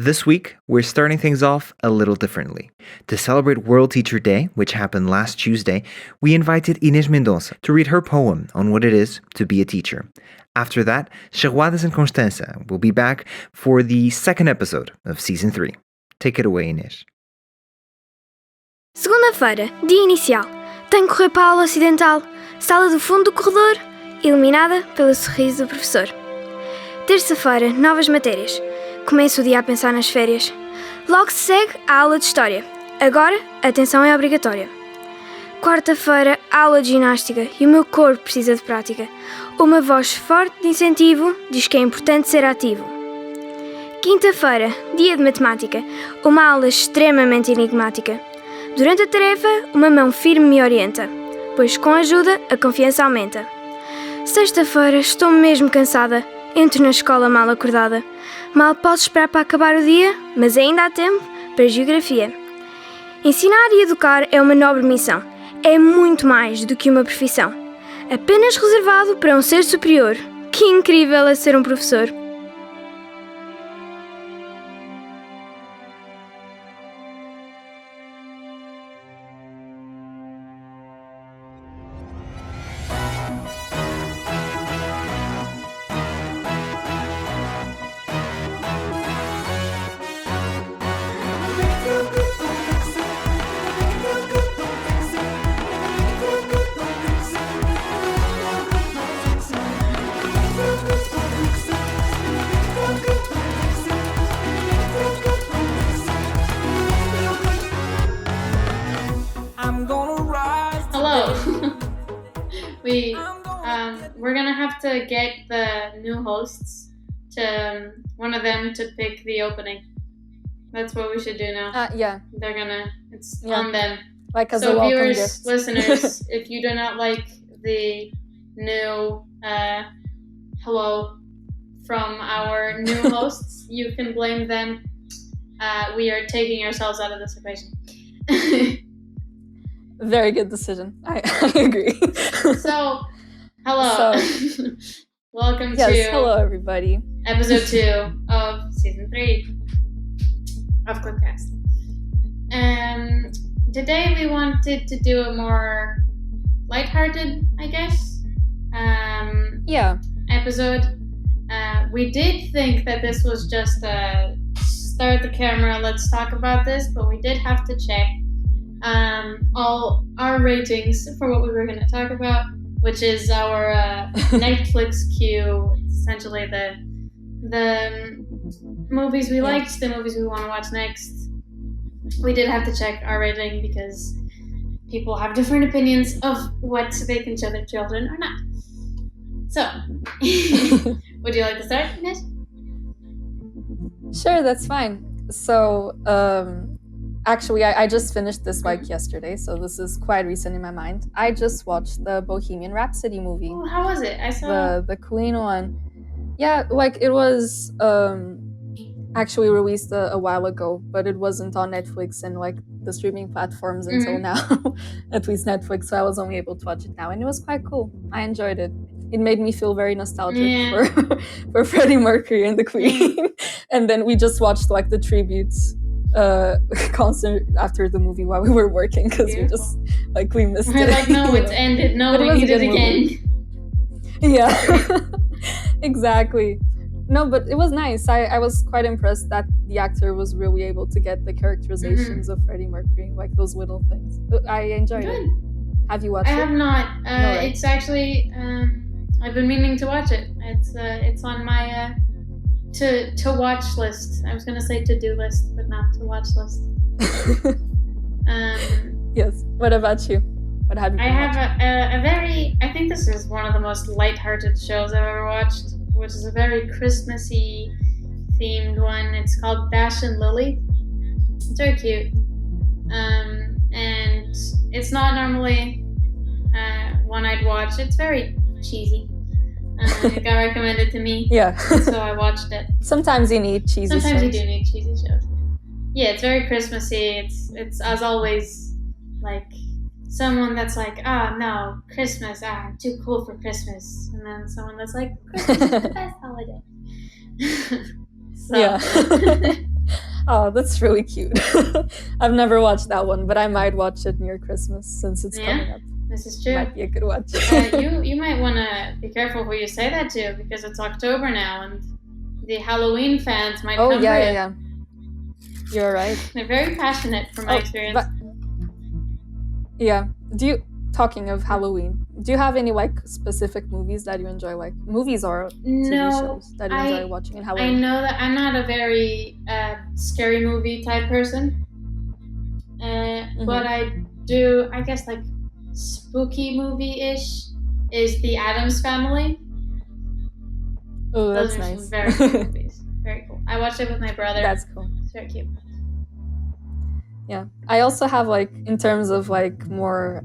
This week, we're starting things off a little differently. To celebrate World Teacher Day, which happened last Tuesday, we invited Inês Constança to read her poem on what it is to be a teacher. After that, Inês Constança will be back for the second episode of Season 3. Take it away, Inês. Segunda-feira, dia inicial. Tenho que correr para a aula ocidental. Sala do fundo do corredor, iluminada pelo sorriso do professor. Terça-feira, novas matérias. Começo o dia a pensar nas férias. Logo se segue a aula de História. Agora, atenção é obrigatória. Quarta-feira, aula de ginástica e o meu corpo precisa de prática. Uma voz forte de incentivo diz que é importante ser ativo. Quinta-feira, dia de matemática. Uma aula extremamente enigmática. Durante a tarefa, uma mão firme me orienta, pois com ajuda a confiança aumenta. Sexta-feira, estou mesmo cansada. Entro na escola mal acordada. Mal posso esperar para acabar o dia, mas ainda há tempo para a geografia. Ensinar e educar é uma nobre missão. É muito mais do que uma profissão. Apenas reservado para um ser superior. Que incrível é ser um professor! We're gonna have to get the new hosts to one of them to pick the opening. That's what we should do now. Yeah. It's on them. Like as a welcome viewers, gift. Listeners, if you do not like the new hello from our new hosts, you can blame them. We are taking ourselves out of this equation. Very good decision. I agree. So, hello. Welcome to hello everybody. Episode 2 of Season 3 of CLIPCast. Today we wanted to do a more lighthearted, I guess, episode. We did think that this was just a start the camera, let's talk about this, but we did have to check all our ratings for what we were going to talk about, which is our Netflix queue. It's essentially the movies we liked, the movies we want to watch next. We did have to check our rating because people have different opinions of what they can show their children or not. So, would you like to start, Inês? Sure, that's fine. So, actually, I just finished this week yesterday, so this is quite recent in my mind. I just watched the Bohemian Rhapsody movie. Oh, how was it? I saw the Queen one. Yeah, like it was actually released a while ago, but it wasn't on Netflix and like the streaming platforms until now, at least Netflix. So I was only able to watch it now, and it was quite cool. I enjoyed it. It made me feel very nostalgic for Freddie Mercury and the Queen. And then we just watched like the tributes concert after the movie while we were working because we missed We're it. like, no, it's ended. No, we need it again. Yeah, exactly. No, but it was nice. I was quite impressed that the actor was really able to get the characterizations of Freddie Mercury, like those little things. I enjoyed it. Have you watched it? I have not. No, right? It's actually I've been meaning to watch it. It's on my to watch list. I was gonna say to-do list, but not to watch list. Yes. What about you? What have you been watching? Have a very. I think this is one of the most lighthearted shows I've ever watched, which is a very Christmassy themed one. It's called Dash and Lily. It's very cute, and it's not normally one I'd watch. It's very cheesy. It got recommended to me. Yeah. So I watched it. Sometimes you need cheesy shows. Sometimes you do need cheesy shows. Yeah, it's very Christmassy. It's as always like someone that's like, no, Christmas, I'm too cool for Christmas. And then someone that's like, Christmas is the best holiday. So, yeah. Oh, that's really cute. I've never watched that one, but I might watch it near Christmas since it's coming up. This is true. Might be a good watch. You might want to be careful who you say that to, because it's October now, and the Halloween fans might come for you. Yeah. You're right. They're very passionate, from my experience. Yeah. Talking of Halloween, do you have any like specific movies that you enjoy, like movies or TV shows that you enjoy watching in Halloween? I know that I'm not a very scary movie type person, but I do, I guess, like spooky movie-ish is The Addams Family. Oh, that's Those are nice. some very cool movies. Very cool. I watched it with my brother. That's cool. It's very cute. Yeah, I also have like, in terms of like more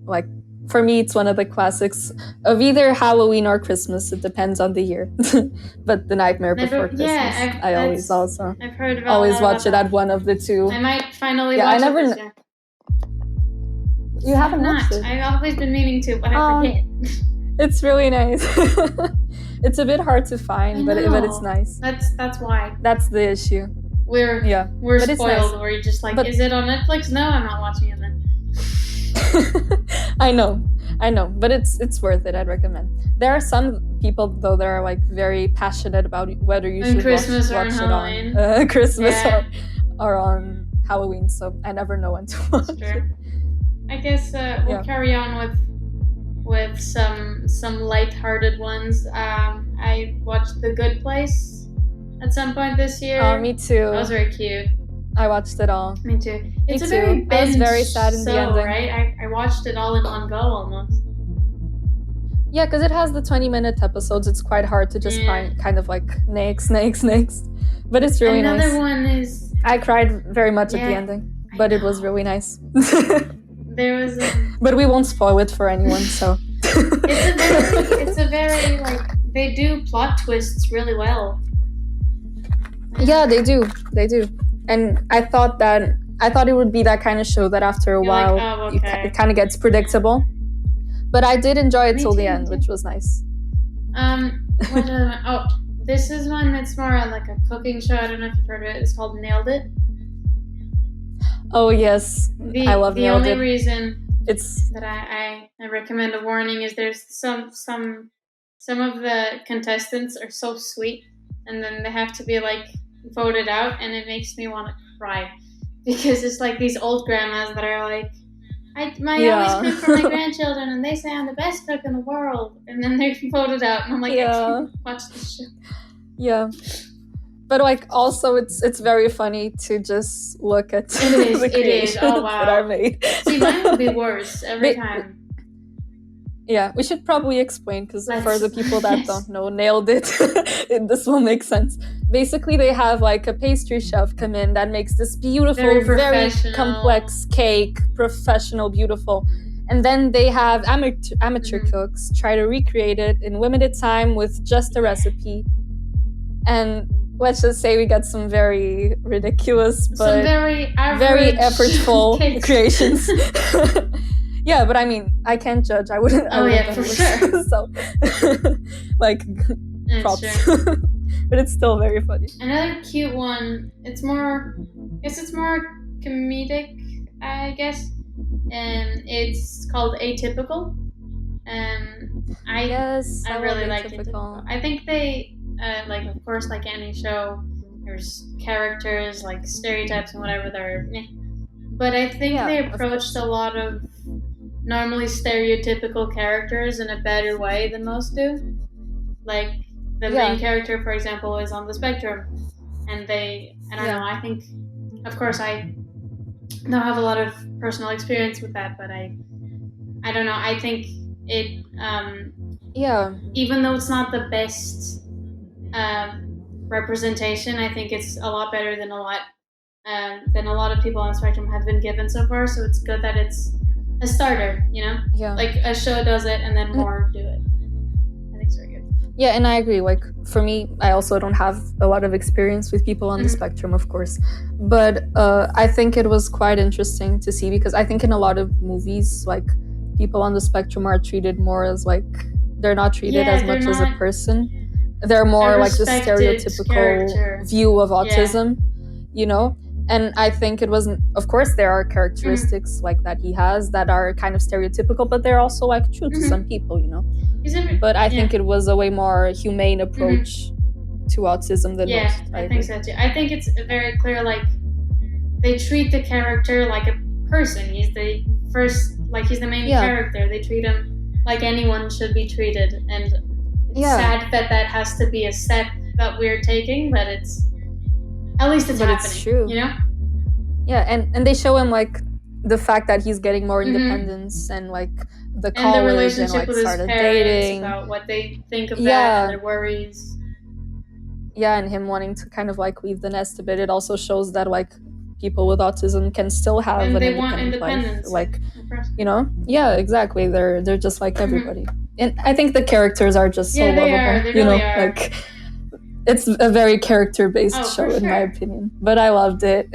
like, for me it's one of the classics of either Halloween or Christmas. It depends on the year. But The Nightmare Before Christmas. Yeah, I've heard about always that, watch it at one of the two. I might finally watch it this year. You haven't watched it? I've always been meaning to, but I forget. It's really nice. It's a bit hard to find, but it's nice. That's why. That's the issue. We're but spoiled. Nice. Where you're just like, is it on Netflix? No, I'm not watching it then. I know, but it's worth it. I'd recommend. There are some people though that are like very passionate about whether you should Christmas watch it Halloween. on Christmas or on Halloween. So I never know when to watch it. I guess we'll carry on with some light-hearted ones. I watched The Good Place at some point this year. Oh, me too. That was very cute. I watched it all. Me too. It's me a very too. I was very sad in the ending. Right? I watched it all in one go almost. Yeah, because it has the 20-minute episodes. It's quite hard to just find kind of like next. But it's really nice. Another one is... I cried very much at the ending, but it was really nice. There was but we won't spoil it for anyone, so... it's a very, like, they do plot twists really well. Yeah, they do. And I thought it would be that kind of show that after a while it kind of gets predictable. But I did enjoy it till the end, which was nice. This is one that's more like a cooking show. I don't know if you've heard of it. It's called Nailed It. Oh yes, I love Nailed It. The only reason that I recommend a warning is there's some of the contestants are so sweet, and then they have to be like voted out, and it makes me want to cry because it's like these old grandmas that are like, I always cook for my grandchildren, and they say I'm the best cook in the world, and then they're voted out, and I'm like, I can't watch this show. Yeah. But like also it's very funny to just look at the creations that are made. See, mine would be worse every time. Yeah, we should probably explain because for the people that don't know, Nailed It, this will make sense. Basically, they have like a pastry chef come in that makes this beautiful, very complex cake, professional, beautiful. And then they have amateur cooks try to recreate it in limited time with just a recipe. And let's just say we get some very ridiculous but very effortful creations. Yeah, but I mean, I can't judge. I wouldn't. For sure. So, like, props. But it's still very funny. Another cute one. It's more comedic, I guess. And it's called Atypical. I really like Atypical. I think they. Like, of course, like any show, there's characters, like stereotypes and whatever but I think they approached a lot of normally stereotypical characters in a better way than most do. Like, the main character, for example, is on the spectrum, and I don't know, I think, of course, I don't have a lot of personal experience with that, but I don't know, I think it, even though it's not the best representation, I think it's a lot better than a lot of people on the spectrum have been given so far. So it's good that it's a starter, you know? Yeah. Like a show does it and then more do it. I think it's very good. Yeah, and I agree. Like for me, I also don't have a lot of experience with people on the spectrum, of course. But I think it was quite interesting to see because I think in a lot of movies, like people on the spectrum are treated more as like, they're not treated as much as a person. They're more like the stereotypical view of autism. you know. And I think it wasn't, of course there are characteristics like that he has that are kind of stereotypical, but they're also like true to some people, you know. But I think it was a way more humane approach to autism than most. I think so too. I think it's very clear, like, they treat the character like a person. He's the main character. They treat him like anyone should be treated, and it's sad that has to be a step that we're taking, but it's at least it's happening. It's true, you know. Yeah, and they show him like the fact that he's getting more independence and like the college and the relationship and like with his started parents, dating, about what they think of that and their worries. Yeah, and him wanting to kind of like leave the nest a bit. It also shows that like people with autism can still have an independent life, like, you know. Yeah, exactly. They're just like everybody, and I think the characters are just so lovable. They you really know, are. like it's a very character-based show in my opinion. But I loved it.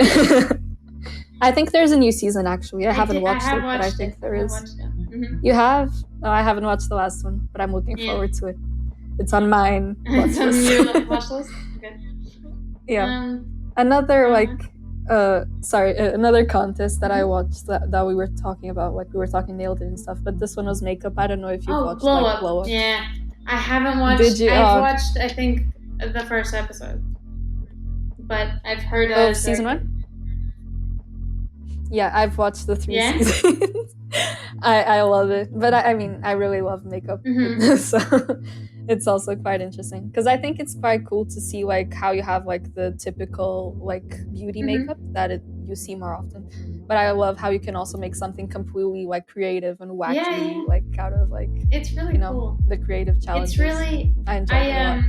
I think there's a new season actually. I haven't watched it, but I think there is. You have? Oh, I haven't watched the last one, but I'm looking forward to it. It's on mine. It's on your watch list? Okay. Yeah. Another another contest that I watched that we were talking about, like we were talking nailed it and stuff, but this one was makeup. I don't know if you've watched Glow like Up. Glow Up. Yeah. I haven't watched. Did you? I've watched, I think, the first episode, but I've heard of season 1. Yeah, I've watched the 3 Yeah? seasons. I love it, but I mean, I really love makeup, so it's also quite interesting because I think it's quite cool to see like how you have like the typical like beauty makeup that you see more often, but I love how you can also make something completely like creative and wacky, like out of like, it's really cool. The creative challenges. It's really, I enjoy it a lot.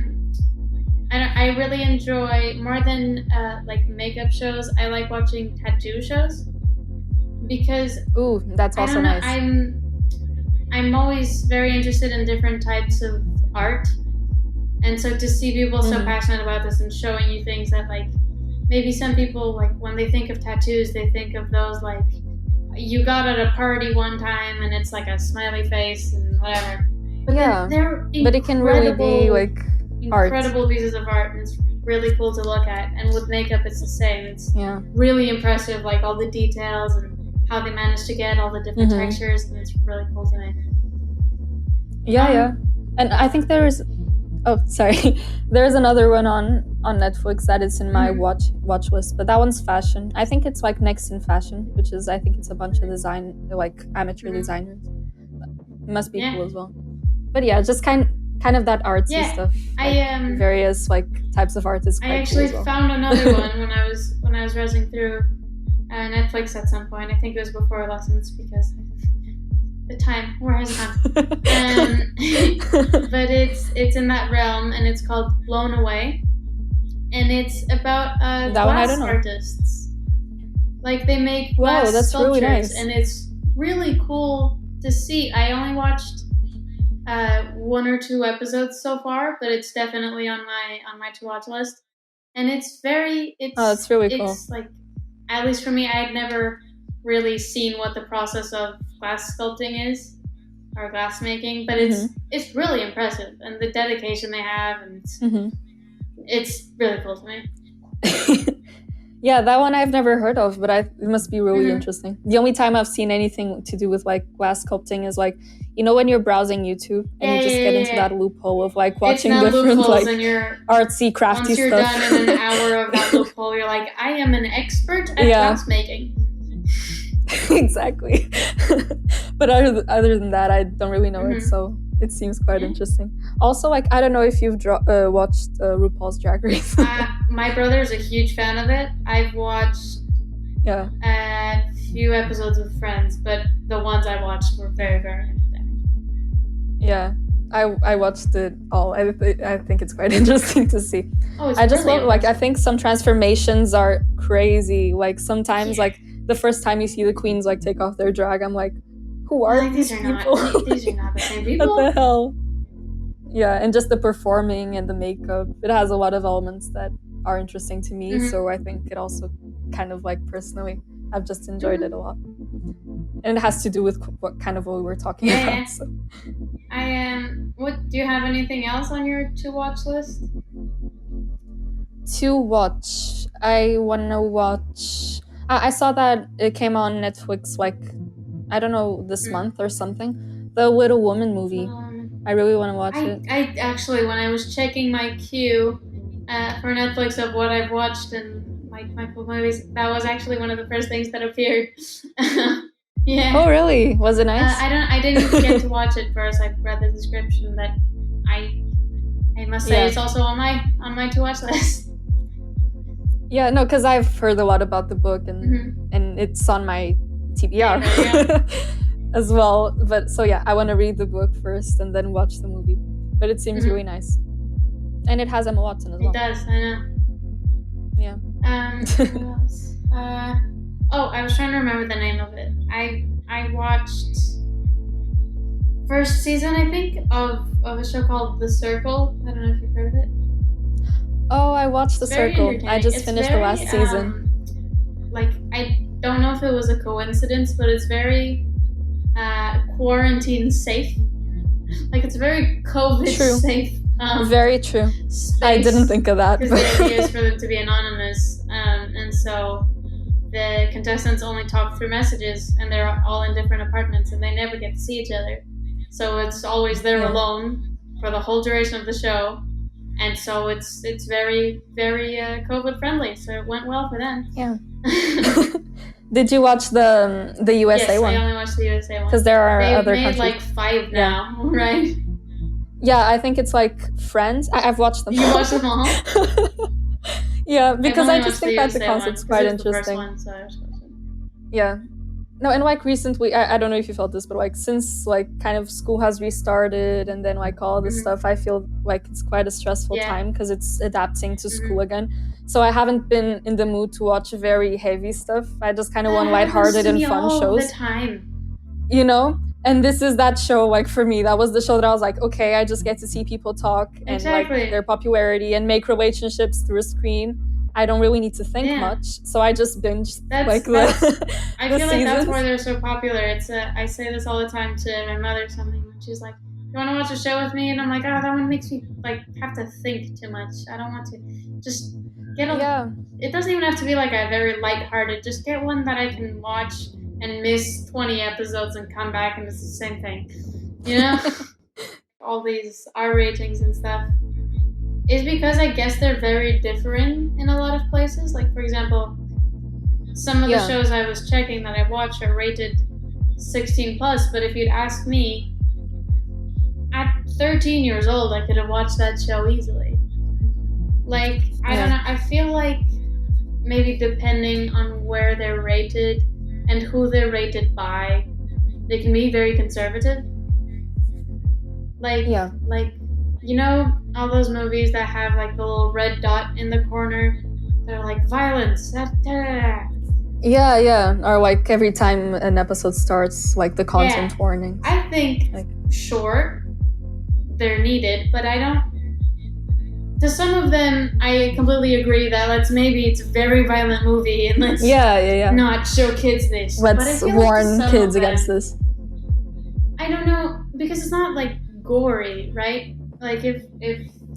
I really enjoy, more than like makeup shows, I like watching tattoo shows, because that's also nice. I'm always very interested in different types of art, and so to see people so passionate about this and showing you things that like maybe some people, like when they think of tattoos, they think of those like you got at a party one time and it's like a smiley face and whatever. But but it can really be like incredible art. Pieces of art, and it's really cool to look at. And with makeup, it's the same. It's really impressive, like all the details and how they managed to get all the different textures, and it's really cool to me. And I think there's there's another one on Netflix that is in my watch list, but that one's fashion. I think it's like Next in Fashion, which is, I think it's a bunch of like amateur designers. It must be cool as well. But yeah, just kind of that artsy stuff. Like various like types of art is quite I actually cool as well. found another one when I was browsing through Netflix at some point. I think it was before lessons because the time, where has time? But it's in that realm, and it's called Blown Away, and it's about glass artists. Like they make glass sculptures, really nice. And it's really cool to see. I only watched 1 or 2 episodes so far, but it's definitely on my to watch list, and it's really cool. It's like, at least for me, I had never really seen what the process of glass sculpting is, or glass making, but it's really impressive, and the dedication they have, and it's really cool to me. Yeah, that one I've never heard of, but it must be really interesting. The only time I've seen anything to do with like glass sculpting is like, you know, when you're browsing YouTube and you just get into that loophole of like watching different like artsy, crafty once you're stuff. done in an hour of that loophole, you're like, I am an expert at glass making. Exactly. But other than that, I don't really know it, so it seems quite interesting. Also, like, I don't know if you've watched RuPaul's Drag Race. My brother's a huge fan of it. I've watched a few episodes with friends, but the ones I watched were very, very entertaining. Yeah, I watched it all. I think it's quite interesting to see. I just love, like, I think some transformations are crazy. Like, sometimes, like, the first time you see the queens, like, take off their drag, I'm like, who are these people? These are not the same people. What the hell? Yeah, and just the performing and the makeup. It has a lot of elements that are interesting to me, so I think it also kind of, like, personally, I've just enjoyed it a lot. And it has to do with what we were talking about. So. Do you have anything else on your to watch list? To watch, I want to watch. I saw that it came on Netflix, like, I don't know, this month or something. The Little Woman movie. I really want to watch it. I actually, when I was checking my queue for Netflix of what I've watched and my movies, that was actually one of the first things that appeared. Yeah. Oh, really? Was it nice? I didn't get to watch it first. I read the description, but I must say it's also on my to watch list. Yeah, no, because I've heard a lot about the book and it's on my TBR as well. But so yeah, I want to read the book first and then watch the movie. But it seems really nice, and it has Emma Watson as well. It does, I know. Yeah. What else? I was trying to remember the name of it. I watched first season, I think, of a show called The Circle. I don't know if you've heard of it. Oh, I watched The Circle. I just finished the last season. Like, I don't know if it was a coincidence, but it's very quarantine safe. Like, it's very COVID safe. Very true. Space, I didn't think of that. Because the idea is for them to be anonymous. And so the contestants only talk through messages, and they're all in different apartments, and they never get to see each other. So it's always they're alone for the whole duration of the show. And so it's very, very COVID friendly. So it went well for them. Yeah. Did you watch the USA one? Yes, I only watched the USA one. Because there are other countries. They've made countries. like 5 now, right? Yeah, I think it's like Friends. I've watched them. You watched them all? Yeah, because I just think that the concept's quite interesting. The first one, so I was watching. Yeah. No, and like recently, I don't know if you felt this, but like since like kind of school has restarted and then like all this stuff, I feel like it's quite a stressful time because it's adapting to school again. So I haven't been in the mood to watch very heavy stuff. I just kind of want lighthearted and fun shows. The time. You know? And this is that show, like for me, that was the show that I was like, okay, I just get to see people talk and like their popularity and make relationships through a screen. I don't really need to think much, so I just binged I feel like seasons. that's why they're so popular. It's I say this all the time to my mother. Something when she's like, "You want to watch a show with me?" And I'm like, "Oh, that one makes me like have to think too much. I don't want to. Just get a. It doesn't even have to be like a very lighthearted. Just get one that I can watch and miss 20 episodes and come back and it's the same thing, you know." All these R ratings and stuff. Is because I guess they're very different in a lot of places. Like, for example, some of the shows I was checking that I watched are rated 16+, but if you'd asked me, at 13 years old, I could have watched that show easily. Like, I don't know, I feel like maybe depending on where they're rated and who they're rated by, they can be very conservative. Like, you know, all those movies that have like the little red dot in the corner, they're like violence. Yeah. Or like every time an episode starts, like the content warning. I think, sure, they're needed, but I don't. To some of them, I completely agree that maybe it's a very violent movie and let's not show kids this. Let's warn kids against this. I don't know, because it's not like gory, right? Like if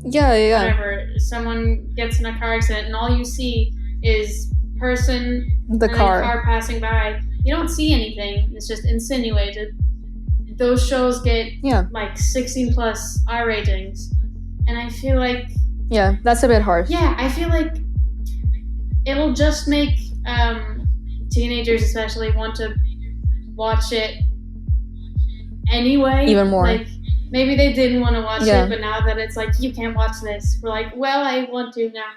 whatever, someone gets in a car accident and all you see is the car passing by, you don't see anything. It's just insinuated. Those shows get like 16+ R ratings, and I feel like that's a bit harsh. Yeah, I feel like it'll just make teenagers especially want to watch it anyway. Even more. Like, maybe they didn't want to watch it, but now that it's like, you can't watch this, we're like, well, I want to now.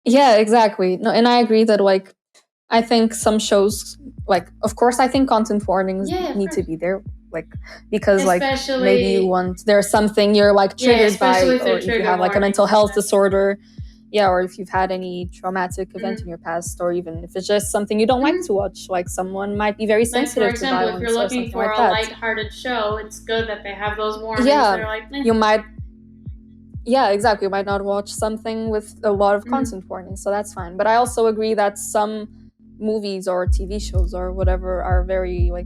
Yeah, exactly. No, and I agree that, like, I think some shows, like, of course, I think content warnings need to be there, like, because, especially, like, maybe there's something you're, like, triggered by, or if you have, like, a mental health disorder, or if you've had any traumatic event in your past, or even if it's just something you don't like to watch, like someone might be very sensitive to violence. For example, if you're looking for a lighthearted show, it's good that they have those warnings. Yeah, like, you might. Yeah, exactly. You might not watch something with a lot of content warnings, so that's fine. But I also agree that some movies or TV shows or whatever are very like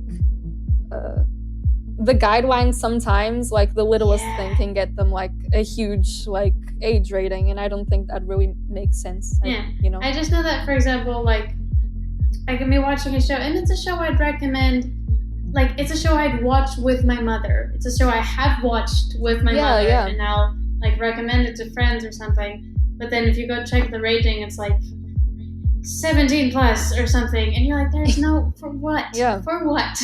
the guidelines sometimes, like the littlest thing can get them like a huge like age rating, and I don't think that really makes sense. I just know that, for example, like I can be watching a show, and it's a show I'd recommend. Like, it's a show I'd watch with my mother. It's a show I have watched with my mother, and I'll like recommend it to friends or something. But then if you go check the rating, it's like 17 plus or something, and you're like, there's no, for what? For what?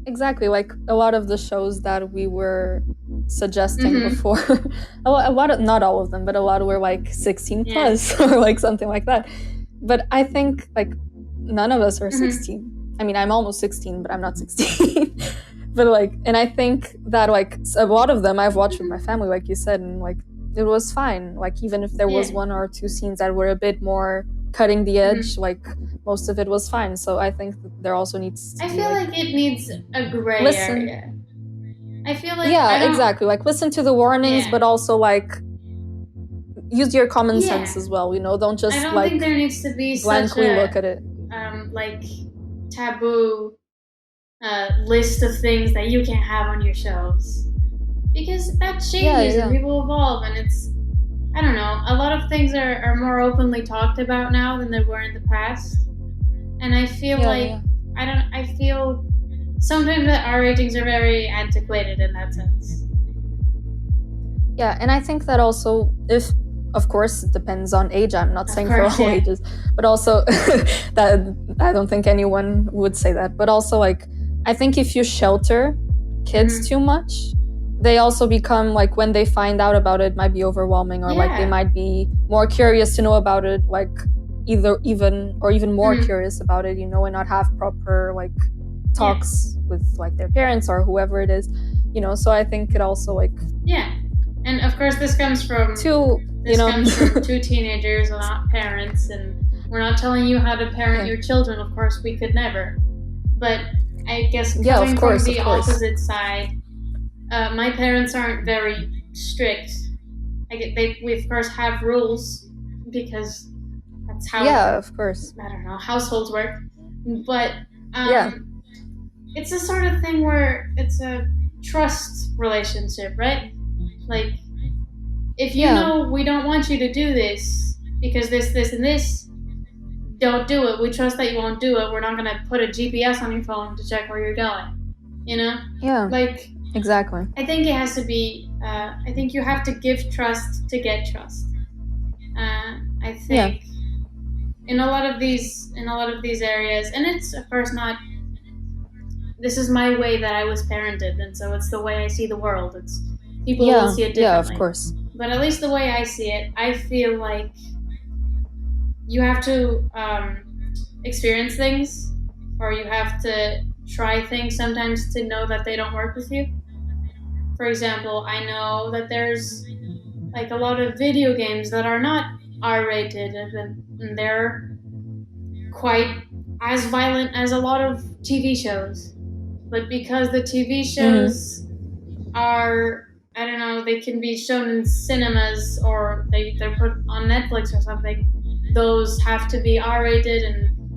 Exactly, like a lot of the shows that we were suggesting before, a lot of, not all of them, but a lot were like 16 plus or like something like that. But I think like none of us are 16. I mean, I'm almost 16, but I'm not 16. But like, and I think that like a lot of them I've watched with my family, like you said, and like it was fine. Like even if there was one or two scenes that were a bit more cutting the edge, like most of it was fine. So I think that there also needs to I feel like it needs a gray area. I feel like exactly. Like listen to the warnings, but also like use your common sense as well. You know, don't just I don't like think there needs to be blankly such a, look at it. Like taboo list of things that you can't have on your shows, because that changes and people evolve, and it's, I don't know, a lot of things are more openly talked about now than they were in the past, and I feel I feel sometimes that our ratings are very antiquated in that sense. And I think that also, if of course it depends on age, I'm not saying for all ages, but also that I don't think anyone would say that, but also like I think if you shelter kids too much, they also become like, when they find out about it, might be overwhelming, or like they might be more curious to know about it, like even more curious about it, you know, and not have proper like talks with like their parents or whoever it is, you know. So I think it also like and of course this comes from two teenagers and not parents, and we're not telling you how to parent your children, of course, we could never, but I guess coming from the opposite side, my parents aren't very strict. We of course have rules because that's how of course, I don't know, households work, but it's a sort of thing where it's a trust relationship, right? Like, if you know we don't want you to do this because this, and this, don't do it. We trust that you won't do it. We're not going to put a GPS on your phone to check where you're going, you know? Like, exactly. I think it has to be, I think you have to give trust to get trust. I think in a lot of these areas, and it's of course not, this is my way that I was parented, and so it's the way I see the world. It's people will see it differently. Yeah, of course. But at least the way I see it, I feel like you have to experience things, or you have to try things sometimes to know that they don't work with you. For example, I know that there's like a lot of video games that are not R-rated, and they're quite as violent as a lot of TV shows. But because the TV shows are, I don't know, they can be shown in cinemas, or they're put on Netflix or something, those have to be R-rated,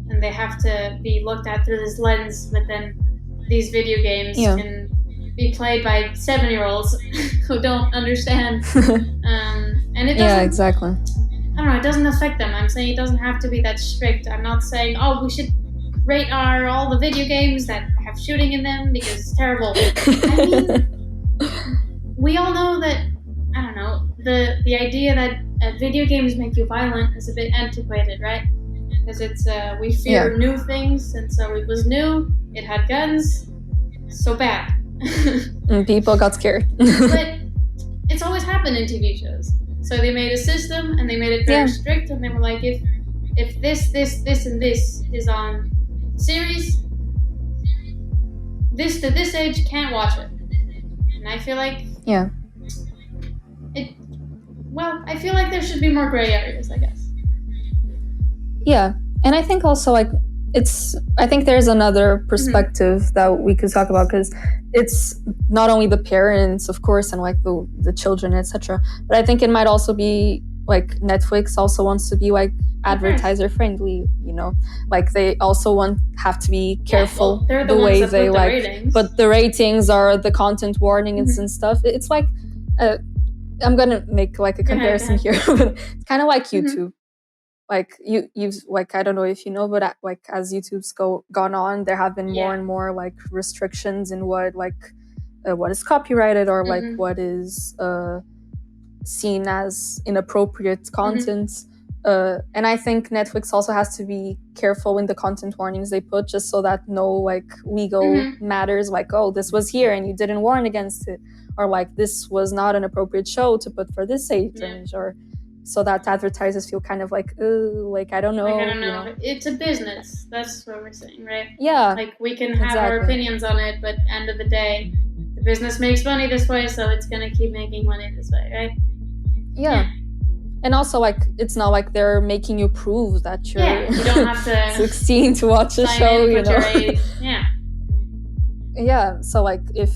and they have to be looked at through this lens. But then these video games can be played by 7-year-olds who don't understand. And it doesn't, exactly. I don't know, it doesn't affect them. I'm saying it doesn't have to be that strict. I'm not saying, we should rate all the video games that have shooting in them because it's terrible. I mean, we all know that, I don't know, the idea that video games make you violent is a bit antiquated, right? Because it's, we fear new things, and so it was new, it had guns, so bad. And people got scared. But it's always happened in TV shows. So they made a system, and they made it very strict, and they were like, if this, and this is on series, this to this age can't watch it. And I feel like I feel like there should be more gray areas, I guess. Yeah, and I think also like I think there's another perspective that we could talk about, because it's not only the parents, of course, and like the children, etc. But I think it might also be like Netflix also wants to be like advertiser friendly, you know, like they also have to be careful they're the ones way that they put the like ratings. but the ratings are the content warnings and stuff. It's like I'm gonna make like a comparison here, but it's kind of like YouTube. Like you've like, I don't know if you know, but like as YouTube's gone on, there have been more and more like restrictions in what is copyrighted or like what is seen as inappropriate content. And I think Netflix also has to be careful in the content warnings they put, just so that no like legal matters like, oh, this was here and you didn't warn against it, or like this was not an appropriate show to put for this age range, or so that advertisers feel kind of like, like I don't know. Like, I don't know. You know? It's a business. That's what we're saying, right? Yeah. Like we can have our opinions on it, but end of the day, the business makes money this way, so it's gonna keep making money this way, right? Yeah. And also, like, it's not like they're making you prove that you're you don't have to 16 to watch a show, you know. Yeah. So, like, if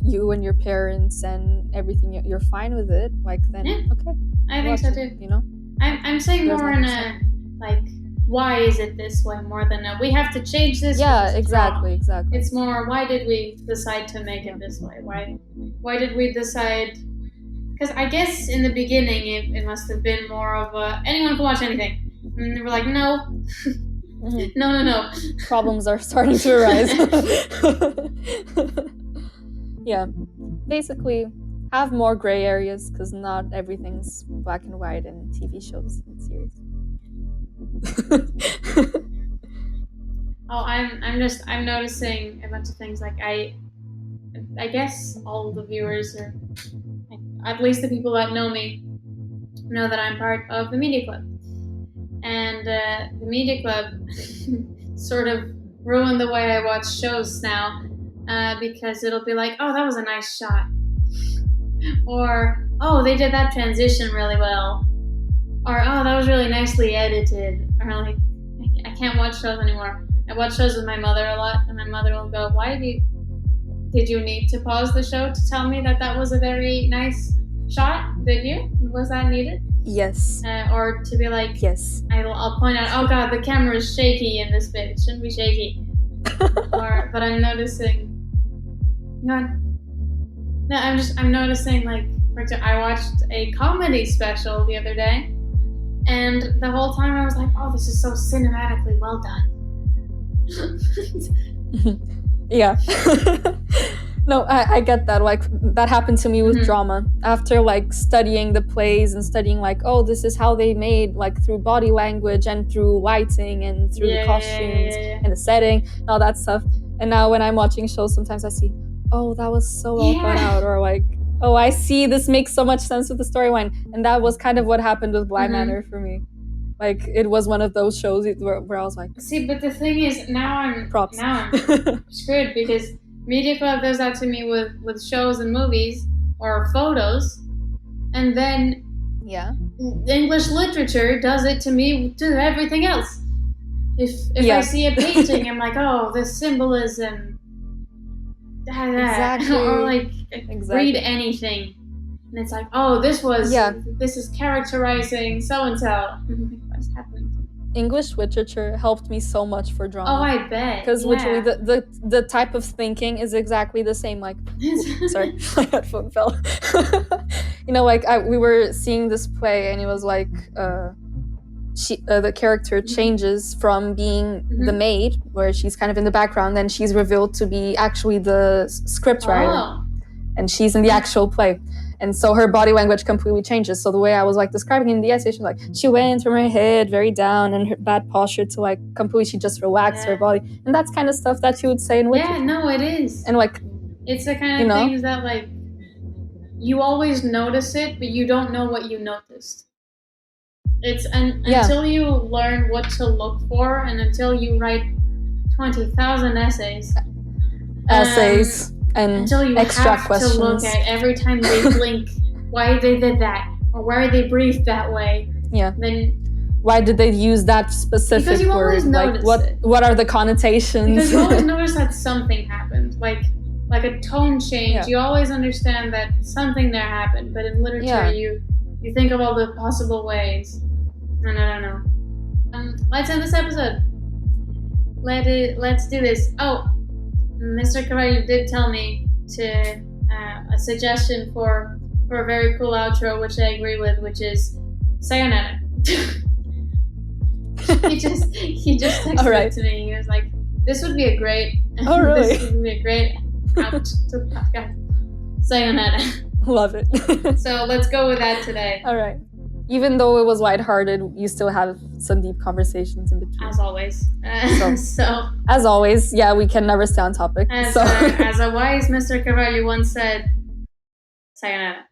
you and your parents and everything, you're fine with it, like, then okay. I think so too. You know. I'm saying more in a like, why is it this way more than we have to change this. Yeah, exactly. It's more, why did we decide to make it this way? Why did we decide? Because I guess in the beginning it must have been more of anyone can watch anything, and they were like, no, no. Problems are starting to arise. Yeah, basically, have more gray areas because not everything's black and white in TV shows and series. I'm noticing a bunch of things. Like I guess all the viewers are. At least the people that know me know that I'm part of the media club. And the media club sort of ruined the way I watch shows now, because it'll be like, oh, that was a nice shot. Or, oh, they did that transition really well. Or, oh, that was really nicely edited. Or like, I can't watch shows anymore. I watch shows with my mother a lot, and my mother will go, did you need to pause the show to tell me that was a very nice shot? Did you? Was that needed? Yes. Or to be like, yes. I'll point out, oh god, the camera is shaky in this bit. It shouldn't be shaky. But I'm noticing. I'm noticing, like, for example, I watched a comedy special the other day, and the whole time I was like, oh, this is so cinematically well done. Yeah. No, I get that. Like, that happened to me with drama. After, like, studying the plays and studying, like, oh, this is how they made, like, through body language and through lighting and through the costumes and the setting and all that stuff. And now when I'm watching shows, sometimes I see, oh, that was so well thought out. Or, like, oh, I see, this makes so much sense with the storyline. And that was kind of what happened with Bly Manor for me. Like, it was one of those shows where I was like... See, but the thing is, now I'm screwed, because Media Club does that to me with shows and movies or photos, and then English literature does it to me to everything else. If I see a painting, I'm like, oh, the symbolism, exactly. Or like read anything, and it's like, oh, this is characterizing so and so. What's happening? English literature helped me so much for drama. Oh, I bet. Because literally the type of thinking is exactly the same. Like, sorry, my headphone fell. You know, like we were seeing this play, and it was like the character changes from being the maid, where she's kind of in the background, then she's revealed to be actually the script writer, and she's in the actual play. And so her body language completely changes. So the way I was like describing in the essay, she was like, she went from her head very down and her bad posture to like completely, she just relaxed her body. And that's kind of stuff that you would say in literature. Yeah, no, it is. And like, it's the kind of things that like, you always notice it, but you don't know what you noticed. It's until you learn what to look for, and until you write 20,000 essays. And until you extra have questions. To look at every time they blink, why they did that, or why they breathed that way. Yeah. Then why did they use that specific word? Like what are the connotations? Because you always notice that something happened, like a tone change. You always understand that something there happened, but in literature you think of all the possible ways. And I don't know. Let's end this episode. Let's do this. Oh, Mr. Carvalho did tell me to a suggestion for a very cool outro, which I agree with, which is sayonara. he just texted it to me. He was like, "This would be a great. Oh, really? This would be a great out to the podcast. Sayonara." Love it. So let's go with that today. All right. Even though it was lighthearted, you still have some deep conversations in between. As always. So as always, yeah, we can never stay on topic. As a wise Mr. Carvalho once said, sayonara.